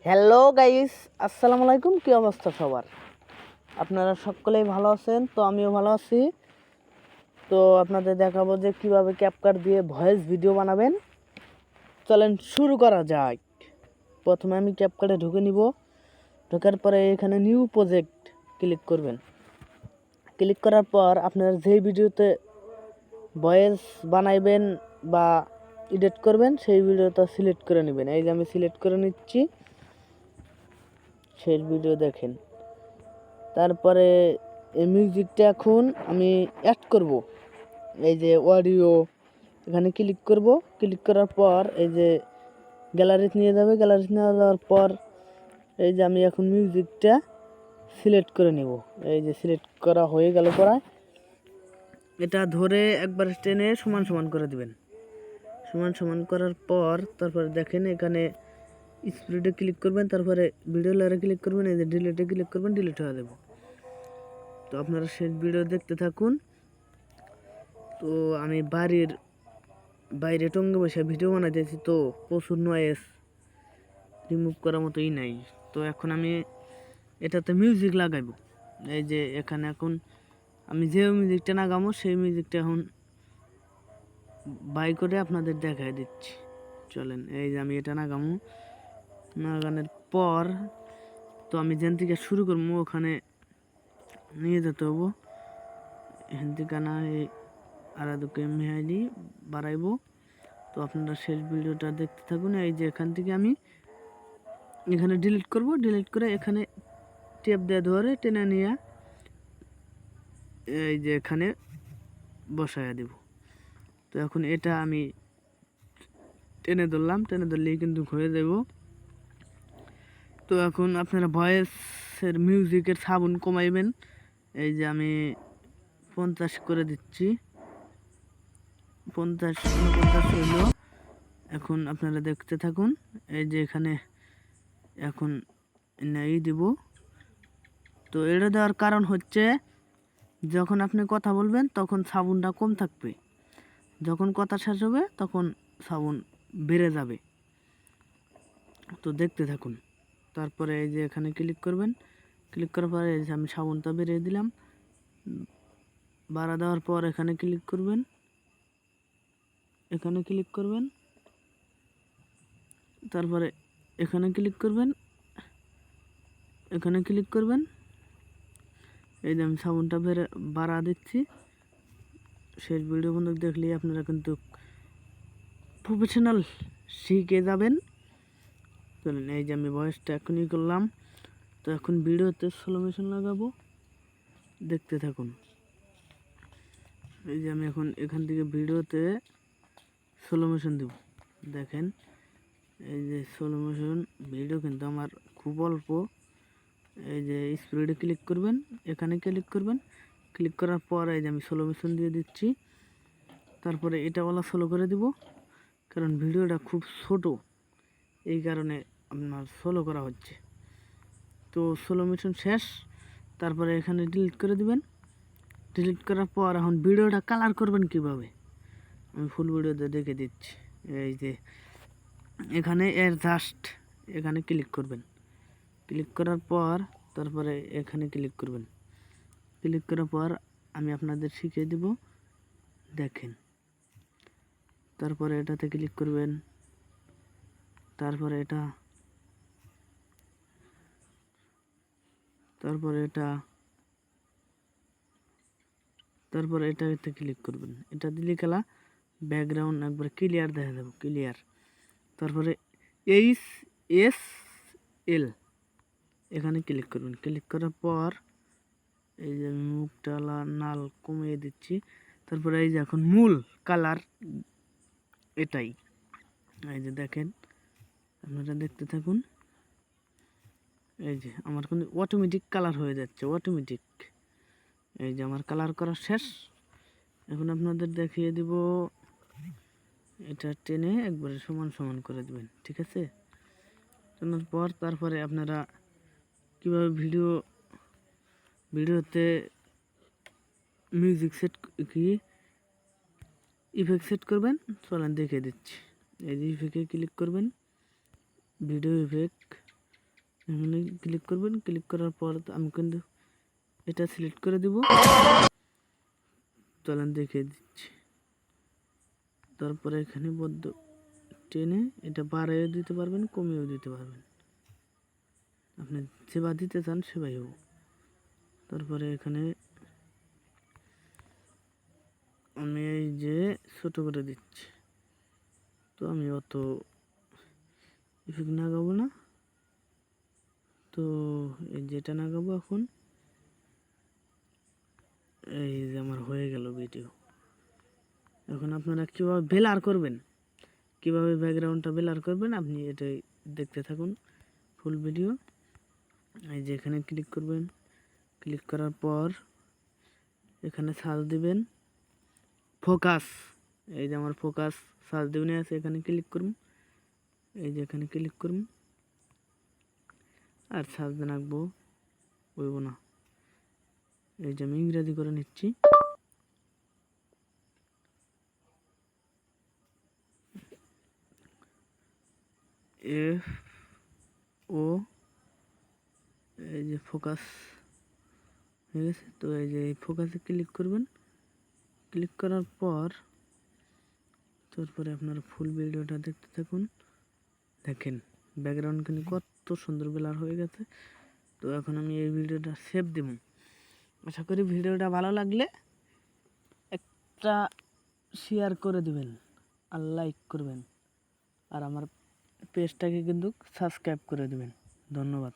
Hello guys, আসসালামু আলাইকুম। কি অবস্থা সবার? আপনারা সকলেই ভালো আছেন? তো আমিও ভালো আছি। তো আপনাদের দেখাবো যে কিভাবে ক্যাপকাট দিয়ে ভয়েস ভিডিও বানাবেন। চলেন শুরু করা যাক। প্রথমে আমি ক্যাপকাটে ঢুকে নিব। ঢোকার পরে এখানে নিউ প্রজেক্ট ক্লিক করবেন। ক্লিক করার পর আপনারা যেই ভিডিওতে ভয়েস বানাইবেন বা এডিট করবেন সেই ভিডিওটা সিলেক্ট করে নেবেন। এই যে আমি সিলেক্ট করে নিচ্ছি, সেই ভিডিও দেখেন। তারপরে এই মিউজিকটা এখন আমি অ্যাড করব। এই যে অডিও, এখানে ক্লিক করব। ক্লিক করার পর এই যে গ্যালারিতে নিয়ে যাবে। গ্যালারিতে নিয়ে যাওয়ার পর এই যে আমি এখন মিউজিকটা সিলেক্ট করে নিব। এই যে সিলেক্ট করা হয়ে গেল পড়া, এটা ধরে একবার টেনে সমান সমান করে দিবেন। সমান সমান করার পর তারপরে দেখেন এখানে স্পিডে ক্লিক করবেন, তারপরে ভিডিও লেয়ারে ক্লিক করবেন, এই যে ডিলিটে ক্লিক করবেন, ডিলিট হয়ে দেবো। তো আপনারা সেই ভিডিও দেখতে থাকুন। তো আমি বাইরে টঙ্গে বসে ভিডিও বানাইতেছি, তো প্রচুর নয়েজ রিমুভ করার মতোই নাই। তো এখন আমি এটাতে মিউজিক লাগাইব। এই যে এখানে এখন আমি যে মিউজিকটা লাগাবো সেই মিউজিকটা এখন বাই করে আপনাদের দেখাই দিচ্ছি। চলেন, এই যে আমি এটা লাগাবো। লাগানোর পর তো আমি যেন থেকে শুরু করবো ওখানে নিয়ে যেতে হবো। এখান থেকে না এই আরাদুকে মেহাইলি বাড়াইবো। তো আপনারা শেষ ভিডিওটা দেখতে থাকুন। এই যে এখান থেকে আমি এখানে ডিলিট করব। ডিলিট করে এখানে টেপ দিয়ে ধরে টেনে নিয়ে এই যে এখানে বসায়া দেব। তো এখন এটা আমি টেনে ধরলাম, টেনে ধরলেই কিন্তু হয়ে দেব। তো এখন আপনারা ভয়েসের মিউজিকের সাউন্ড কমাইবেন। এই যে আমি 50 করে দিচ্ছি, 50 হইল। এখন আপনারা দেখতে থাকুন। এই যে এখানে এখন নেই দিব। তো এটা দেওয়ার কারণ হচ্ছে যখন আপনি কথা বলবেন তখন সাউন্ডটা কম থাকবে, যখন কথা শেষ হবে তখন সাউন্ড বেড়ে যাবে। তো দেখতে থাকুন। তারপরে এই যে এখানে ক্লিক করবেন। ক্লিক করার পরে এই যে আমি সাউন্ডটা বেড়ে দিলাম। বাড়া দেওয়ার পর এখানে ক্লিক করবেন, এখানে ক্লিক করবেন, তারপরে এখানে ক্লিক করবেন, এখানে ক্লিক করবেন। এই যে আমি সাউন্ডটা বাড়া দিচ্ছি। শেষ ভিডিও বন্ধু দেখলেই আপনারা কিন্তু প্রফেশনাল শিখে যাবেন। চলেন, এই যে আমি ভয়েসটা এখনই করলাম। তো এখন ভিডিওতে স্লো মোশন লাগাবো, দেখতে থাকুন। এই যে আমি এখন এখান থেকে ভিডিওতে স্লো মোশন দেব, দেখেন। এই যে স্লো মোশন ভিডিও কিন্তু আমার খুব অল্প। এই যে স্পিডে ক্লিক করবেন, এখানে ক্লিক করবেন। ক্লিক করার পর এই যে আমি স্লো মোশন দিয়ে দিচ্ছি। তারপরে এটা ওলা স্লো করে দিব, কারণ ভিডিওটা খুব ছোট, এই কারণে আপনার স্লো করা হচ্ছে। তো স্লো মোশন শেষ। তারপরে এখানে ডিলিট করে দিবেন। ডিলিট করার পর এখন ভিডিওটা কালার করবেন কিভাবে আমি ফুল ভিডিওতে দেখে দিচ্ছি। এই যে এখানে জাস্ট এখানে ক্লিক করবেন। ক্লিক করার পর তারপরে এখানে ক্লিক করবেন। ক্লিক করার পর আমি আপনাদের শিখিয়ে দিব, দেখেন। তারপরে এটাতে ক্লিক করবেন, তারপরে এটা, তারপরে এটা, তারপরে এটাতে ক্লিক করবেন। এটা দিলে খেলা ব্যাকগ্রাউন্ড একবার ক্লিয়ার দেখা যাবে, ক্লিয়ার। তারপরে HSL এখানে ক্লিক করবেন। ক্লিক করার পর এই যে আমি মুখটা লাল কমিয়ে দিচ্ছি। তারপরে এই যে এখন মূল কালার এটাই। এই যে দেখেন, আপনারা দেখতে থাকুন। এই যে আমার কিন্তু অটোমেটিক কালার হয়ে যাচ্ছে, অটোমেটিক। এই যে আমার কালার করা শেষ। এখন আপনাদের দেখিয়ে দিব, এটা টেনে একবারে সমান সমান করে দেবেন, ঠিক আছে। টানার পর তারপরে আপনারা কীভাবে ভিডিওতে মিউজিক সেট কি ইফেক্ট সেট করবেন চলেন দেখে দিচ্ছি। এই যে ইফেক্টে ক্লিক করবেন, ভিডিও ইফেক্ট। এখানে ক্লিক করবেন, ক্লিক করার পর আমি কিন্তু এটা সিলেক্ট করে দিব। চলেন দেখিয়ে দিচ্ছি। তারপরে এখানে বদ্ধ টেনে এটা বাড়িয়ে দিতে পারবেন, কমিয়েও দিতে পারবেন, আপনি সেবা দিতে চান সেবাই হোক। তারপরে এখানে আমি এই যে ছোট করে দিচ্ছি, তো আমি অত ইফেক্ট লাগাবো না, তো এই যেটা লাগাবো এখন, এই যে আমার হয়ে গেল ভিডিও। এখন আপনারা কীভাবে ব্লার করবেন, কীভাবে ব্যাকগ্রাউন্ডটা ব্লার করবেন, আপনি এটাই দেখতে থাকুন ফুল ভিডিও। এই যে এখানে ক্লিক করবেন, ক্লিক করার পর এখানে সার্চ দিবেন ফোকাস। এই যে আমার ফোকাস সার্চ দিবেন আছে, এখানে ক্লিক করুন। এই যে এখানে ক্লিক করুন, আর সার্চ দেন আঁকবো বলবো না। এই যে আমি ইংরেজি করে নিচ্ছি। এফ ও, এই যে ফোকাস হয়ে গেছে। তো এই যে ফোকাসে ক্লিক করবেন, ক্লিক করার পর তারপরে আপনার ফুল ভিডিওটা দেখতে থাকুন। দেখেন ব্যাকগ্রাউন্ড কিন্তু কত সুন্দর ব্লার হয়ে গেছে। তো এখন আমি এই ভিডিওটা সেভ দিব। আশা করি ভিডিওটা ভালো লাগলে একটা শেয়ার করে দিবেন আর লাইক করবেন, আর আমার পেজটাকে কিন্তু সাবস্ক্রাইব করে দিবেন। ধন্যবাদ।